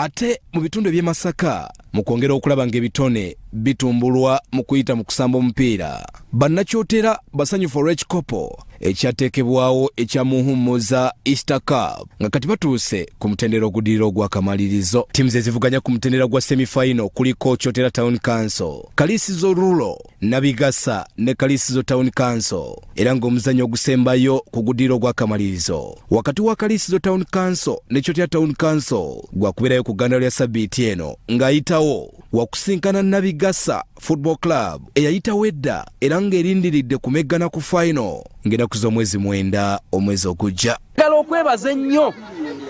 Ate mu bitundu by'e Masaka mu kwongera okulaba ng'ebitone bitumbulwa mu kuyita mu kusamba omupiira, bannakyotera basanyufu olw'ekikopo ekyateekebwawo ekya Muwumuza Easter Cup nga kati batuuse ku mutendera oguddirira ogw'akamalirizo. Ttiimu ze zivuganya ku mutendera gwa semi-final kuliko Kyotera Town Council, Kalisizo Rural, Nabigasa ne Kalisizo Town Council, era ng'omuzannyo ogusembayo ku guddirira ogw'akamalirizo wakati wa Kalisizo Town Council ne Kyotera Town Council gwakubeerayo ku gganda lya sabbiiti eno ng'ayitawo wakusinkana Nabigasa Football Club eyayitawo edda era ng'erindiridde kumeggana ku final ng'enaku z'omwezi 9 omwezi ogujja. Njagala okwebaza ennyo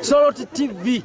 Soroti TV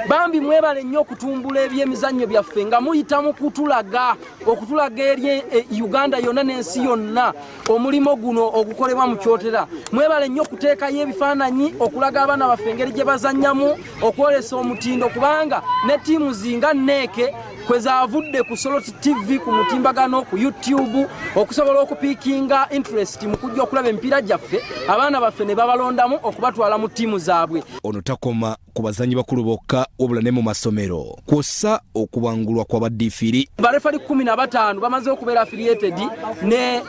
bambi mwebale nnyo okutumbula ebyemizannyo byaffe nga muyita mu okutulaga eri Uganda yonna n'ensi yonna omulimo guno ogukolebwa mu Kyotera. Mwebale nnyo okuteekayo ebifaananyi okulaga abaana baffe engeri gye bazannyamu, okwolesa omutindo kubanga ne ttiimu zinga Neeke kwezavudde ku Soroti TV ku mutimbagano ku YouTube okusobola okupiikinga interest mu kujja okulaba emipiira gyaffe, abaana baffe ne babalondamu okubatwala mu ttiimu zaabwe. Ono takoma ku bazannyi bakulu bokka wabula ne mu masomero kw'ossa okubangulwa kw'abaddiifiri. Barefali 15 bamaze okubeera affiliated ne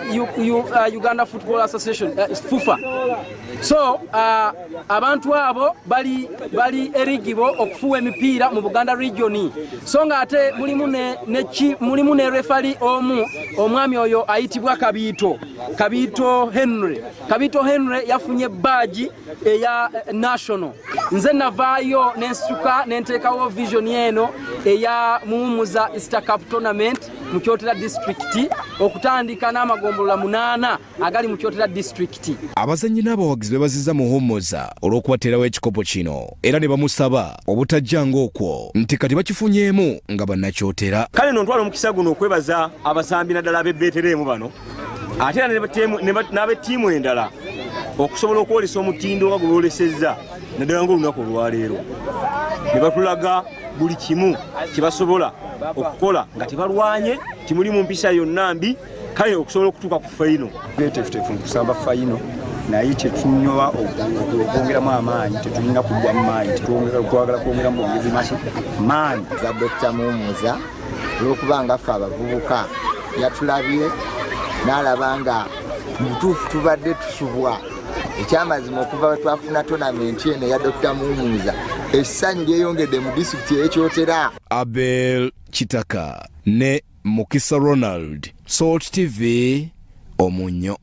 Uganda Football Association FUFA. So abantu abo bali eligible okufuwa emipiira mu Buganda region. So nga ate mulimu ne refali omwami oyo ayitibwa Kabito Henry yafunye badge eya national. Nze navaayo nensuka nenteekawo vision eno eya Muwumuza Easter Cup tournament mu Kyotera district okutandika n'amagombolola 8 agali mu Kyotera district. Abazannyi n'abawagizi bebaziza Muwumuza olw'okubateerawo ekikopo kino era ne bamusaba obutajjanga okwo nti kati bakifunyeemu nga bannakyotera. Kale no ntwala omukisa guno okwebaza abasambi naddala ab'ebbeetereemu bano ate n'ab'ettiimu endala okusobola okwolesa omutindo nga gwolesezza naddala ng'olunaku olwaleero ne batulaga buli kimu kye basobola okukola nga tebalwanye timuli mu mpisa yonna mbi kale okusobola okutuuka ku fayino. Tefutefu mu kusamba fayino naye tetunywa okwongeramu amaanyi, tetulina kujja mu maanyi, twagala kwongeramu bwongezi maanyi za Dr. Muwumuza olw'okuba nga ffe abavubuka yatulabye n'alaba nga mutuufu tubadde tusubwa ekyamazima okuva twafuna tonamenti eno ya Dr. Muwumuza essanyu lyeyongedde mu disitulikiti y'Ekyotera. Abel Kitaka ne Mukisa Ronald, Salt TV, Omunyo.